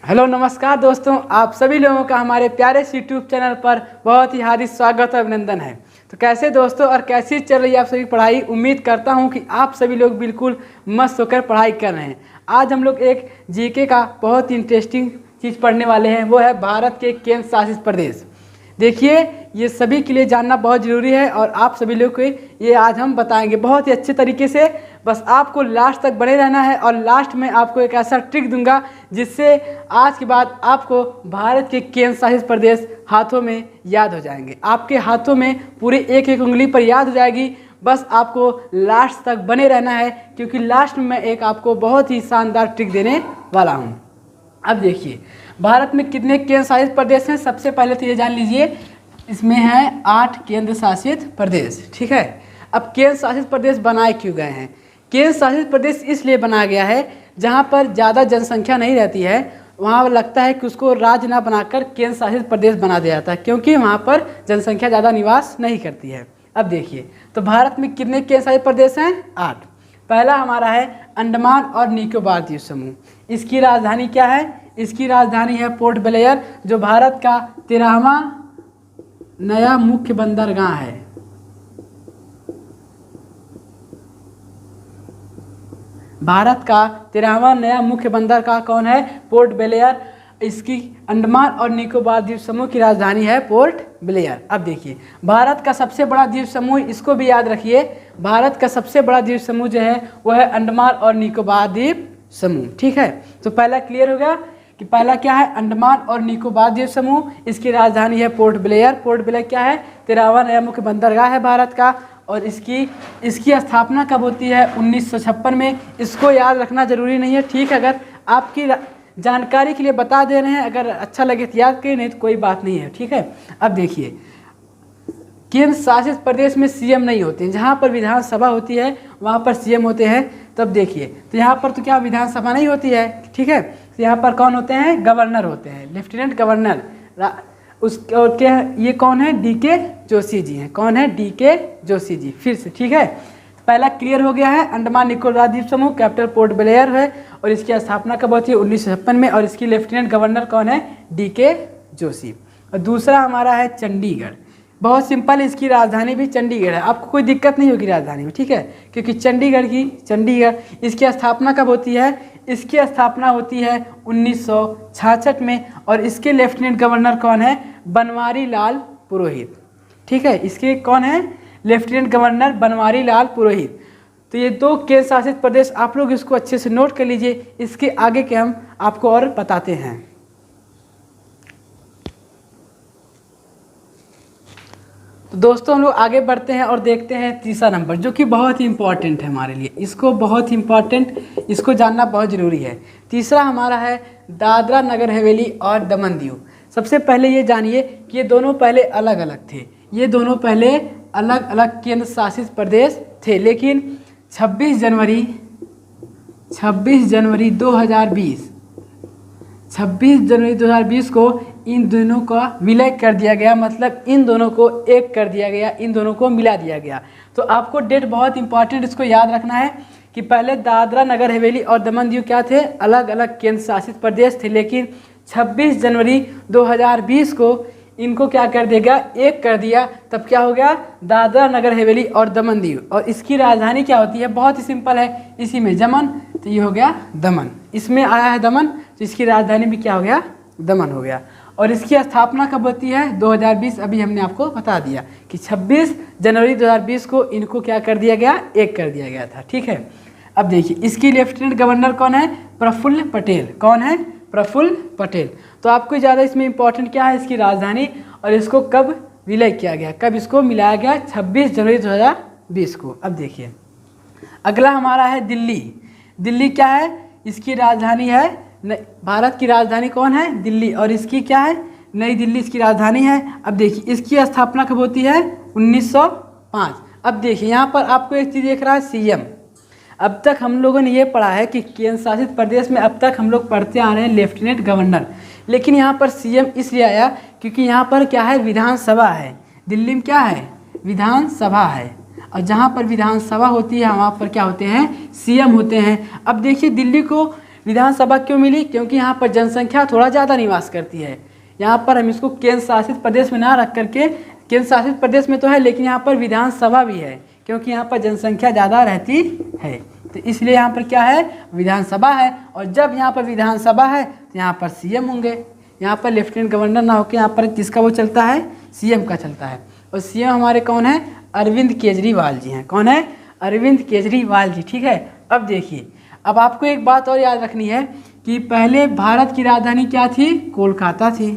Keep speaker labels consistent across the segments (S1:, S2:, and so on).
S1: Hello नमस्कार दोस्तों, आप सभी लोगों का हमारे प्यारे से यूट्यूब चैनल पर बहुत ही हार्दिक स्वागत और अभिनंदन है। तो कैसे दोस्तों और कैसी चल रही है आप सभी पढ़ाई। उम्मीद करता हूं कि आप सभी लोग बिल्कुल मस्त होकर पढ़ाई कर रहे हैं। आज हम लोग एक जीके का बहुत ही इंटरेस्टिंग चीज़ पढ़ने वाले हैं, वो है भारत के केंद्र शासित प्रदेश। देखिए, ये सभी के लिए जानना बहुत ज़रूरी है और आप सभी लोग को ये आज हम बताएंगे बहुत ही अच्छे तरीके से। बस आपको लास्ट तक बने रहना है और लास्ट में आपको एक ऐसा ट्रिक दूंगा जिससे आज के बाद आपको भारत के केंद्र शासित प्रदेश हाथों में याद हो जाएंगे। आपके हाथों में पूरे एक एक उंगली पर याद हो जाएगी। बस आपको लास्ट तक बने रहना है क्योंकि लास्ट में मैं एक आपको बहुत ही शानदार ट्रिक देने वाला हूँ। अब देखिए, भारत में कितने केंद्र शासित प्रदेश हैं। सबसे पहले तो ये जान लीजिए, इसमें है 8 केंद्र शासित प्रदेश। ठीक है, अब केंद्र शासित प्रदेश बनाए क्यों गए हैं? केंद्र शासित प्रदेश इसलिए बनाया गया है जहाँ पर ज़्यादा जनसंख्या नहीं रहती है, वहाँ लगता है कि उसको राज्य ना बनाकर केंद्र शासित प्रदेश बना दिया जाता है क्योंकि वहाँ पर जनसंख्या ज़्यादा निवास नहीं करती है। अब देखिए, तो भारत में कितने केंद्र शासित प्रदेश हैं? 8। पहला हमारा है अंडमान और निकोबार द्वीप समूह। इसकी राजधानी क्या है? इसकी राजधानी है पोर्ट ब्लेयर, जो भारत का 13वां नया मुख्य बंदरगाह है। भारत का 13वां नया मुख्य बंदरगाह कौन है? Port Blair. इसकी अंडमान और निकोबार द्वीप समूह की राजधानी है पोर्ट ब्लेयर। अब देखिए, भारत का सबसे बड़ा द्वीप समूह, इसको भी याद रखिए, भारत का सबसे बड़ा द्वीप समूह जो है वह है अंडमान और निकोबार द्वीप समूह। ठीक है, तो पहला क्लियर हो गया कि पहला क्या है? अंडमान और निकोबार द्वीप समूह। इसकी राजधानी है पोर्ट ब्लेयर। पोर्ट ब्लेयर क्या है? 13वां नया मुख्य बंदरगाह है भारत का। और इसकी स्थापना कब होती है? 1956 में। इसको याद रखना जरूरी नहीं है, ठीक है, अगर आपकी जानकारी के लिए बता दे रहे हैं, अगर अच्छा लगे तो याद करें, नहीं तो कोई बात नहीं है। ठीक है, अब देखिए, केंद्र शासित प्रदेश में सीएम नहीं होते, जहाँ पर विधानसभा होती है वहाँ पर सीएम होते हैं। तब देखिए, तो यहाँ पर तो क्या विधानसभा नहीं होती है, ठीक है, तो यहाँ पर कौन होते हैं? गवर्नर होते हैं, लेफ्टिनेंट गवर्नर। और क्या ये कौन है? डीके जोशी जी हैं। कौन है? डीके जोशी जी। फिर से, ठीक है, पहला क्लियर हो गया है। अंडमान निकोबार द्वीप समूह, कैपिटल पोर्ट ब्लेयर है और इसकी स्थापना कब होती है? 1956 में। और इसकी लेफ्टिनेंट गवर्नर कौन है? डीके जोशी। और दूसरा हमारा है चंडीगढ़। बहुत सिंपल, इसकी राजधानी भी चंडीगढ़ है। आपको कोई दिक्कत नहीं होगी राजधानी में, ठीक है, क्योंकि चंडीगढ़ इसकी स्थापना कब होती है? इसकी स्थापना होती है 1966 में। और इसके लेफ्टिनेंट गवर्नर कौन है? बनवारी लाल पुरोहित। ठीक है, इसके कौन है? लेफ्टिनेंट गवर्नर बनवारी लाल पुरोहित। तो ये 2 केंद्र शासित प्रदेश, आप लोग इसको अच्छे से नोट कर लीजिए। इसके आगे के हम आपको और बताते हैं। तो दोस्तों, हम लोग आगे बढ़ते हैं और देखते हैं तीसरा नंबर, जो कि बहुत ही इंपॉर्टेंट है हमारे लिए। इसको बहुत ही इंपॉर्टेंट, इसको जानना बहुत ज़रूरी है। तीसरा हमारा है दादरा नगर हवेली और दमन दीव। सबसे पहले ये जानिए कि ये दोनों पहले अलग अलग थे। ये दोनों पहले अलग अलग केंद्र शासित प्रदेश थे, लेकिन 26 जनवरी 2020 को इन दोनों का विलय कर दिया गया, मतलब इन दोनों को एक कर दिया गया, इन दोनों को मिला दिया गया। तो आपको डेट बहुत इंपॉर्टेंट, इसको याद रखना है कि पहले दादरा नगर हवेली और दमन दीव क्या थे? अलग अलग केंद्र शासित प्रदेश थे, लेकिन 26 जनवरी 2020 को इनको क्या कर देगा? एक कर दिया। तब क्या हो गया? दादरा नगर हवेली और दमन दीव। और इसकी राजधानी क्या होती है? बहुत ही सिंपल है, इसी में दमन, तो ये हो गया दमन। इसमें आया है दमन, तो इसकी राजधानी भी क्या हो गया? दमन हो गया। और इसकी स्थापना कब होती है? 2020। अभी हमने आपको बता दिया कि 26 जनवरी 2020 को इनको क्या कर दिया गया? एक कर दिया गया था। ठीक है, अब देखिए, इसकी लेफ्टिनेंट गवर्नर कौन है? प्रफुल्ल पटेल। कौन है? प्रफुल्ल पटेल। तो आपको ज़्यादा इसमें इंपॉर्टेंट क्या है? इसकी राजधानी और इसको कब विलय किया गया, कब इसको मिलाया गया? 26 जनवरी 2020 को। अब देखिए, अगला हमारा है दिल्ली। दिल्ली क्या है? इसकी राजधानी है, भारत की राजधानी कौन है? दिल्ली। और इसकी क्या है? नई दिल्ली इसकी राजधानी है। अब देखिए, इसकी स्थापना कब होती है? 1905। अब देखिए, यहाँ पर आपको एक चीज़ दिख रहा है, सीएम। अब तक हम लोगों ने ये पढ़ा है कि केंद्र शासित प्रदेश में अब तक हम लोग पढ़ते आ रहे हैं लेफ्टिनेंट गवर्नर, लेकिन यहाँ पर सीएम इसलिए आया क्योंकि यहाँ पर क्या है? विधानसभा है। दिल्ली में क्या है? विधानसभा है। और जहाँ पर विधानसभा होती है वहाँ पर क्या होते हैं? सीएम होते हैं। अब देखिए, दिल्ली को विधानसभा क्यों मिली? क्योंकि यहाँ पर जनसंख्या थोड़ा ज़्यादा निवास करती है। यहाँ पर हम इसको केंद्र शासित प्रदेश में ना रख करके, केंद्र शासित प्रदेश में तो है लेकिन यहाँ पर विधानसभा भी है क्योंकि यहाँ पर जनसंख्या ज़्यादा रहती है, तो इसलिए यहाँ पर क्या है? विधानसभा है। और जब यहाँ पर विधानसभा है तो यहाँ पर सीएम होंगे। यहाँ पर लेफ्टिनेंट गवर्नर ना होकर यहाँ पर किसका वो चलता है? सीएम का चलता है। और सीएम हमारे कौन है? अरविंद केजरीवाल जी हैं। कौन है? अरविंद केजरीवाल जी। ठीक है, अब देखिए, अब आपको एक बात और याद रखनी है कि पहले भारत की राजधानी क्या थी? कोलकाता थी।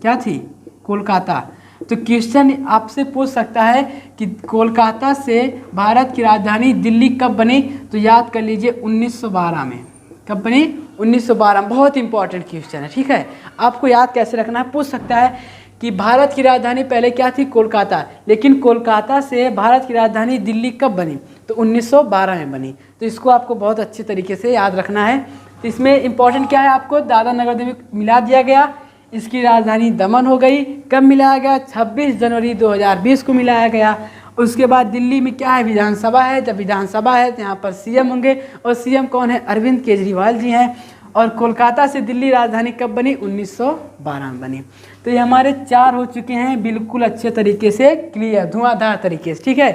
S1: क्या थी? कोलकाता। तो क्वेश्चन आपसे पूछ सकता है कि कोलकाता से भारत की राजधानी दिल्ली कब बनी? तो याद कर लीजिए 1912 में। कब बनी? 1912। बहुत इंपॉर्टेंट क्वेश्चन है। ठीक है, आपको याद कैसे रखना है? पूछ सकता है कि भारत की राजधानी पहले क्या थी? कोलकाता, लेकिन कोलकाता से भारत की राजधानी दिल्ली कब बनी? तो 1912 में बनी। तो इसको आपको बहुत अच्छे तरीके से याद रखना है। तो इसमें इंपॉर्टेंट क्या है? आपको दादरा नगर हवेली मिला दिया गया, इसकी राजधानी दमन हो गई। कब मिलाया गया? 26 जनवरी 2020 को मिलाया गया। उसके बाद दिल्ली में क्या है? विधानसभा है। जब विधानसभा है तो यहाँ पर सीएम होंगे, और सीएम कौन है? अरविंद केजरीवाल जी हैं। और कोलकाता से दिल्ली राजधानी कब बनी? 1912 में बनी। तो ये हमारे 4 हो चुके हैं बिल्कुल अच्छे तरीके से क्लियर, धुआंधार तरीके से। ठीक है,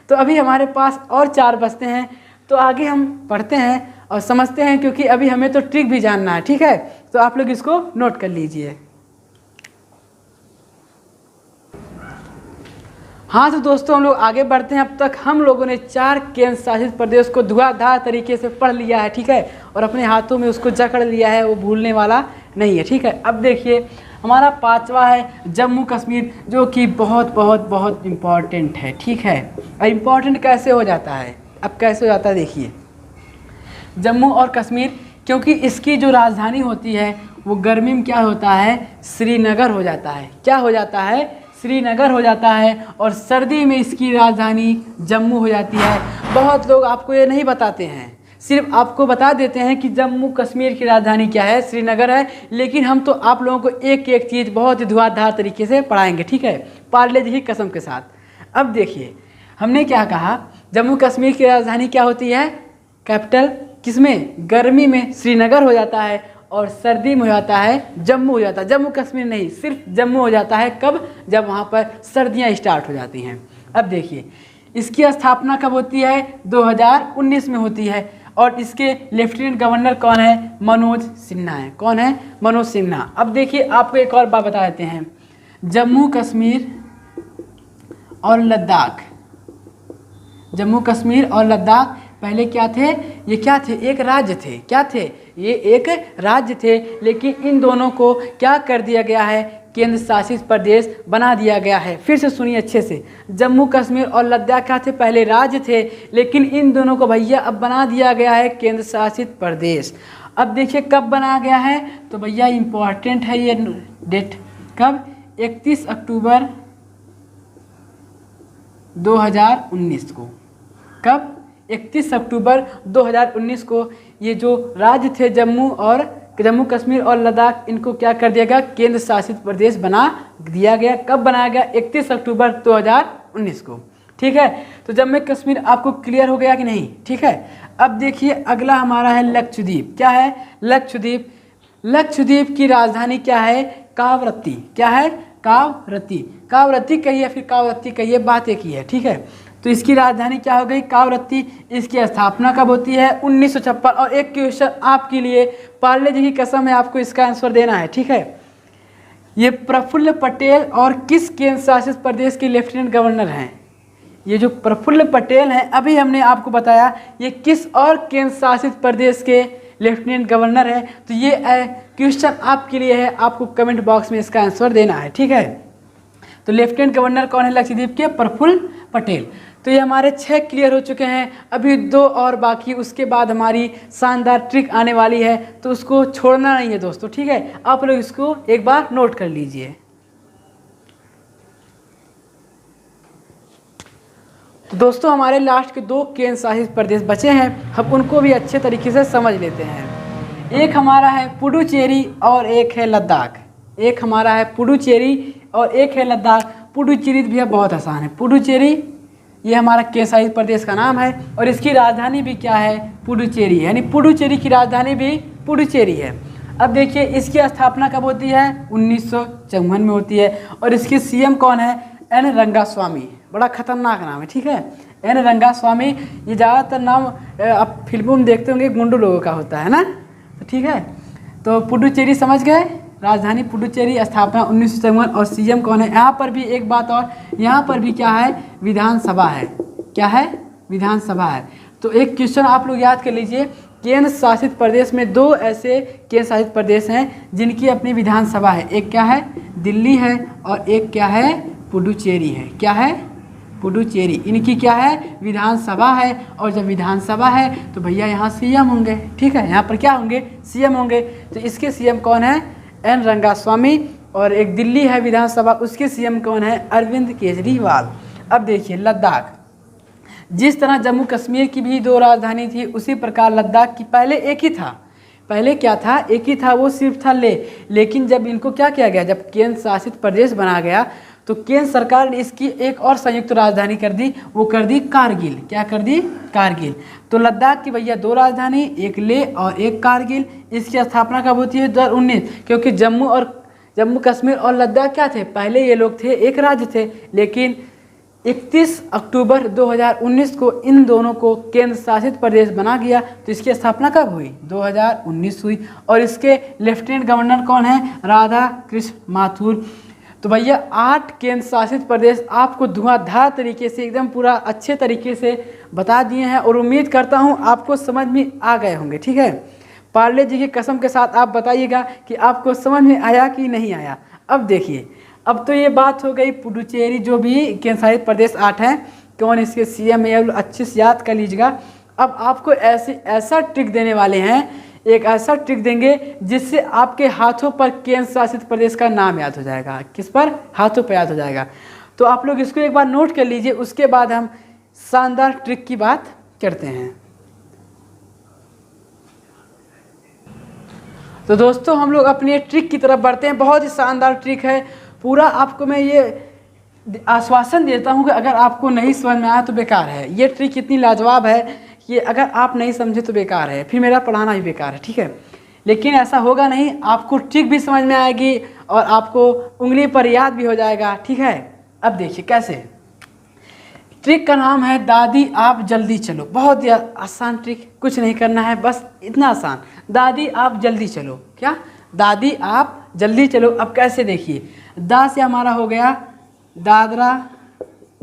S1: तो अभी हमारे पास और 4 बचते हैं, तो आगे हम पढ़ते हैं और समझते हैं, क्योंकि अभी हमें तो ट्रिक भी जानना है। ठीक है, तो आप लोग इसको नोट कर लीजिए। हाँ तो दोस्तों, हम लोग आगे बढ़ते हैं। अब तक हम लोगों ने 4 केंद्र शासित प्रदेश को धुआंधार तरीके से पढ़ लिया है। ठीक है, और अपने हाथों में उसको जकड़ लिया है, वो भूलने वाला नहीं है। ठीक है, अब देखिए हमारा 5वां है जम्मू कश्मीर, जो कि बहुत बहुत बहुत इम्पॉर्टेंट है। ठीक है, और इम्पॉर्टेंट कैसे हो जाता है? अब कैसे हो जाता है देखिए, जम्मू और कश्मीर, क्योंकि इसकी जो राजधानी होती है वो गर्मी में क्या होता है? श्रीनगर हो जाता है। क्या हो जाता है? श्रीनगर हो जाता है। और सर्दी में इसकी राजधानी जम्मू हो जाती है। बहुत लोग आपको ये नहीं बताते हैं, सिर्फ आपको बता देते हैं कि जम्मू कश्मीर की राजधानी क्या है? श्रीनगर है। लेकिन हम तो आप लोगों को एक एक चीज़ बहुत ही धुआंधार तरीके से पढ़ाएंगे। ठीक है, पार्ले जी की कसम के साथ। अब देखिए, हमने क्या कहा? जम्मू कश्मीर की राजधानी क्या होती है? कैपिटल किसमें? गर्मी में श्रीनगर हो जाता है, और सर्दी में हो जाता है जम्मू हो जाता है। जम्मू कश्मीर नहीं, सिर्फ जम्मू हो जाता है। कब? जब वहाँ पर सर्दियाँ स्टार्ट हो जाती हैं। अब देखिए, इसकी स्थापना कब होती है? 2019 में होती है। और इसके लेफ्टिनेंट गवर्नर कौन है? मनोज सिन्हा है। कौन है? मनोज सिन्हा। अब देखिए, आपको एक और बात बता देते हैं। जम्मू कश्मीर और लद्दाख, जम्मू कश्मीर और लद्दाख पहले क्या थे? ये क्या थे? एक राज्य थे। क्या थे? ये एक राज्य थे। लेकिन इन दोनों को क्या कर दिया गया है? केंद्र शासित प्रदेश बना दिया गया है। फिर से सुनिए अच्छे से, जम्मू कश्मीर और लद्दाख क्या थे? पहले राज्य थे, लेकिन इन दोनों को भैया अब बना दिया गया है केंद्र शासित प्रदेश। अब देखिए कब बनाया गया है? तो भैया इम्पॉर्टेंट है ये डेट। कब? 31 अक्टूबर 2019 को। कब? 31 अक्टूबर 2019 को ये जो राज्य थे जम्मू कश्मीर और लद्दाख, इनको क्या कर दिया गया? केंद्र शासित प्रदेश बना दिया गया। कब बनाया गया? 31 अक्टूबर 2019 को। ठीक है, तो जम्मू कश्मीर आपको क्लियर हो गया कि नहीं? ठीक है, अब देखिए अगला हमारा है लक्षद्वीप। क्या है? लक्षद्वीप। लक्षद्वीप की राजधानी क्या है? कावरत्ती। क्या है? कावरत्ती। कावरत्ती कहिए, फिर कावरत्ती कहिए, बात एक ही है। ठीक है, तो इसकी राजधानी क्या हो गई? कावरत्ती। इसकी स्थापना कब होती है? 1956। और एक क्वेश्चन आपके लिए, पार्ले जी की कसम है, आपको इसका आंसर देना है। ठीक है, ये प्रफुल्ल पटेल और किस केंद्र शासित प्रदेश के लेफ्टिनेंट गवर्नर हैं? ये जो प्रफुल्ल पटेल हैं, अभी हमने आपको बताया, ये किस और केंद्र शासित प्रदेश के लेफ्टिनेंट गवर्नर है? तो ये क्वेश्चन आपके लिए है, आपको कमेंट बॉक्स में इसका आंसर देना है। ठीक है, तो लेफ्टिनेंट गवर्नर कौन है लक्षद्वीप के? प्रफुल्ल पटेल। तो ये हमारे 6 क्लियर हो चुके हैं। अभी 2 और बाकी, उसके बाद हमारी शानदार ट्रिक आने वाली है, तो उसको छोड़ना नहीं है दोस्तों। ठीक है, आप लोग इसको एक बार नोट कर लीजिए। तो दोस्तों हमारे लास्ट के 2 केंद्र शासित प्रदेश बचे हैं, हम उनको भी अच्छे तरीके से समझ लेते हैं। एक हमारा है पुडुचेरी और एक है लद्दाख। एक हमारा है पुडुचेरी और एक है लद्दाख। पुडुचेरी भी बहुत आसान है। पुडुचेरी ये हमारा केंद्र शासित प्रदेश का नाम है, और इसकी राजधानी भी क्या है? पुडुचेरी। यानी पुडुचेरी की राजधानी भी पुडुचेरी है। अब देखिए इसकी स्थापना कब होती है, 1954 में होती है। और इसके सीएम कौन है, एन रंगास्वामी। बड़ा खतरनाक नाम है, ठीक है, एन रंगास्वामी। ये ज़्यादातर नाम आप फिल्मों में देखते होंगे गुंडू लोगों का होता है ना, तो ठीक है। तो पुडुचेरी समझ गए, राजधानी पुडुचेरी, स्थापना 1954। और सीएम कौन है। यहाँ पर भी एक बात और, यहाँ पर भी क्या है, विधानसभा है। क्या है, विधानसभा है। तो एक क्वेश्चन आप लोग याद कर लीजिए, केंद्र शासित प्रदेश में दो ऐसे केंद्र शासित प्रदेश हैं जिनकी अपनी विधानसभा है। एक क्या है, दिल्ली है, और एक क्या है, पुडुचेरी है। क्या है, पुडुचेरी। इनकी क्या है, विधानसभा है। और जब विधानसभा है तो भैया यहाँ सीएम होंगे, ठीक है, यहाँ पर क्या होंगे, सीएम होंगे। तो इसके सीएम कौन है, एन रंगास्वामी। और एक दिल्ली है विधानसभा, उसके सीएम कौन है, अरविंद केजरीवाल। अब देखिए लद्दाख, जिस तरह जम्मू कश्मीर की भी दो राजधानी थी, उसी प्रकार लद्दाख की पहले एक ही था। पहले क्या था, एक ही था, वो सिर्फ था लेकिन जब इनको क्या किया गया, जब केंद्र शासित प्रदेश बना गया तो केंद्र सरकार ने इसकी एक और संयुक्त राजधानी कर दी, वो कर दी कारगिल। क्या कर दी, कारगिल। तो लद्दाख की भैया दो राजधानी, एक लेह और एक कारगिल। इसकी स्थापना कब होती है, 2019। क्योंकि जम्मू कश्मीर और लद्दाख क्या थे, पहले ये लोग थे एक राज्य थे, लेकिन 31 अक्टूबर 2019 को इन दोनों को केंद्र शासित प्रदेश बना गया। तो इसकी स्थापना कब हुई, 2019 हुई। और इसके लेफ्टिनेंट गवर्नर कौन है, राधा कृष्ण माथुर। तो भैया 8 केंद्र शासित प्रदेश आपको धुआंधार तरीके से एकदम पूरा अच्छे तरीके से बता दिए हैं, और उम्मीद करता हूँ आपको समझ में आ गए होंगे, ठीक है। पार्ले जी की कसम के साथ आप बताइएगा कि आपको समझ में आया कि नहीं आया। अब देखिए, अब तो ये बात हो गई पुडुचेरी जो भी केंद्र शासित प्रदेश 8 हैं, कौन इसके सीएम है, अच्छे से याद कर लीजिएगा। अब आपको ऐसा ट्रिक देने वाले हैं, एक ऐसा ट्रिक देंगे जिससे आपके हाथों पर केंद्र शासित प्रदेश का नाम याद हो जाएगा। किस पर, हाथों पर याद हो जाएगा। तो आप लोग इसको एक बार नोट कर लीजिए, उसके बाद हम शानदार ट्रिक की बात करते हैं। तो दोस्तों हम लोग अपनी ट्रिक की तरफ बढ़ते हैं। बहुत ही शानदार ट्रिक है, पूरा आपको मैं ये आश्वासन देता हूँ कि अगर आपको नहीं समझ में आया तो बेकार है। ये ट्रिक इतनी लाजवाब है कि अगर आप नहीं समझे तो बेकार है, फिर मेरा पढ़ाना भी बेकार है, ठीक है। लेकिन ऐसा होगा नहीं, आपको ट्रिक भी समझ में आएगी और आपको उंगली पर याद भी हो जाएगा, ठीक है। अब देखिए कैसे, ट्रिक का नाम है दादी आप जल्दी चलो। बहुत ही आसान ट्रिक, कुछ नहीं करना है, बस इतना आसान, दादी आप जल्दी चलो। क्या, दादी आप जल्दी चलो। अब कैसे, देखिए, दा से हमारा हो गया दादरा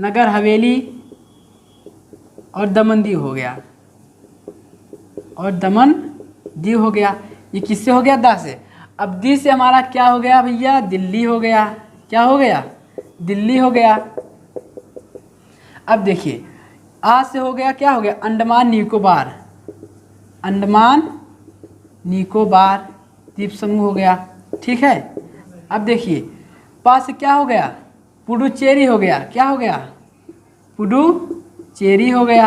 S1: नगर हवेली और दमन दीव हो गया, और दमन दीव हो गया। ये किससे हो गया, दा से। अब दी से हमारा क्या हो गया भैया, दिल्ली हो गया। क्या हो गया, दिल्ली हो गया। अब देखिए, आ से हो गया, क्या हो गया, अंडमान निकोबार। अंडमान निकोबार द्वीप समूह हो गया, ठीक है। अब देखिए, पा से क्या हो गया, पुडुचेरी हो गया। क्या हो गया, पुडुचेरी हो गया।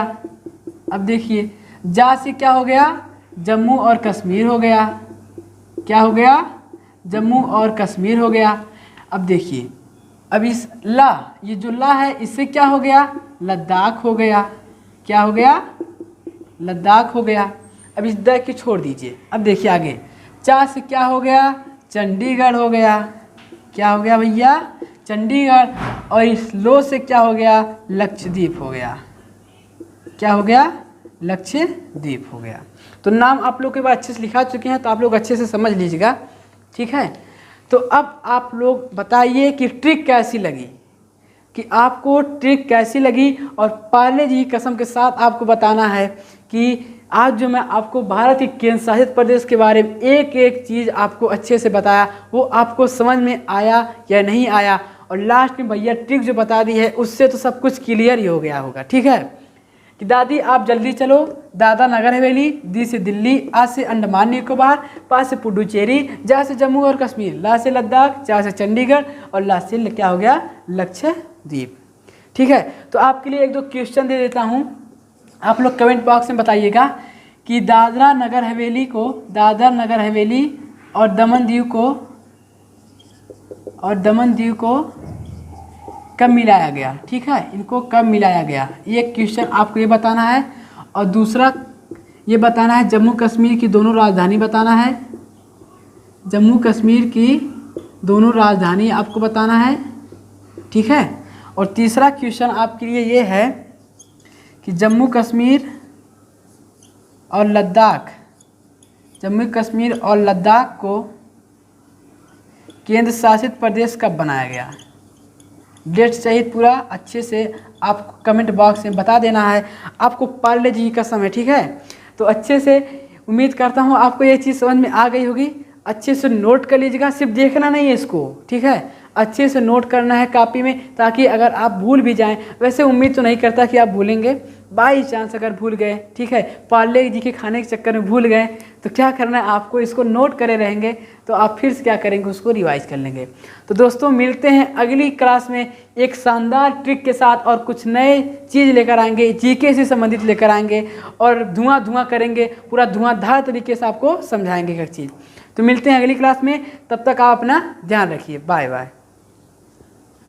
S1: अब देखिए, जा से क्या हो गया, जम्मू और कश्मीर हो गया। क्या हो गया, जम्मू और कश्मीर हो गया। अब देखिए, अब इस ला, ये जो ला है, इससे क्या हो गया, लद्दाख हो गया। क्या हो गया, लद्दाख हो गया। अब इस द की छोड़ दीजिए। अब देखिए आगे, चा से क्या हो गया, चंडीगढ़ हो गया। क्या हो गया भैया, चंडीगढ़। और इस लो से क्या हो गया, लक्षद्वीप हो गया। क्या हो गया, लक्षद्वीप हो गया। तो नाम आप लोग के पास अच्छे से लिखा चुके हैं, तो आप लोग अच्छे से समझ लीजिएगा, ठीक है। तो अब आप लोग बताइए कि ट्रिक कैसी लगी, कि आपको ट्रिक कैसी लगी। और पार्ले जी की कसम के साथ आपको बताना है कि आज जो मैं आपको भारत के केंद्र शासित प्रदेश के बारे में एक एक चीज़ आपको अच्छे से बताया, वो आपको समझ में आया या नहीं आया। और लास्ट में भैया ट्रिक जो बता दी है, उससे तो सब कुछ क्लियर ही हो गया होगा, ठीक है। कि दादी आप जल्दी चलो, दादा नगर हवेली, दी से दिल्ली, आ से अंडमान निकोबार, पा से पुडुचेरी, जा से जम्मू और कश्मीर, ला से लद्दाख, चा से चंडीगढ़, और ला से क्या हो गया, लक्षद्वीप, ठीक है। तो आपके लिए एक दो क्वेश्चन दे देता हूँ, आप लोग कमेंट बॉक्स में बताइएगा कि दादरा नगर हवेली को, दादरा नगर हवेली और दमन दीव को कब मिलाया गया, ठीक है, इनको कब मिलाया गया, ये क्वेश्चन आपको ये बताना है। और दूसरा ये बताना है जम्मू कश्मीर की दोनों राजधानी बताना है, जम्मू कश्मीर की दोनों राजधानी आपको बताना है, ठीक है। और तीसरा क्वेश्चन आपके लिए ये है कि जम्मू कश्मीर और लद्दाख, जम्मू कश्मीर और लद्दाख को केंद्र शासित प्रदेश कब बनाया गया। डेट सहित पूरा अच्छे से आप कमेंट बॉक्स में बता देना है। आपको पार्ले जी की कसम है, ठीक है। तो अच्छे से उम्मीद करता हूँ आपको ये चीज़ समझ में आ गई होगी। अच्छे से नोट कर लीजिएगा, सिर्फ देखना नहीं है इसको, ठीक है। अच्छे से नोट करना है कॉपी में, ताकि अगर आप भूल भी जाएं, वैसे उम्मीद तो नहीं करता कि आप भूलेंगे, बाई चांस अगर भूल गए, ठीक है, पार्ले जी के खाने के चक्कर में भूल गए, तो क्या करना है आपको, इसको नोट करे रहेंगे तो आप फिर से क्या करेंगे, उसको रिवाइज कर लेंगे। तो दोस्तों मिलते हैं अगली क्लास में एक शानदार ट्रिक के साथ, और कुछ नए चीज़ लेकर आएंगे, जीके से संबंधित लेकर आएंगे, और धुआं करेंगे, पूरा धुआंधार तरीके से आपको समझाएंगे हर चीज़। तो मिलते हैं अगली क्लास में, तब तक आप अपना ध्यान रखिए। Bye bye.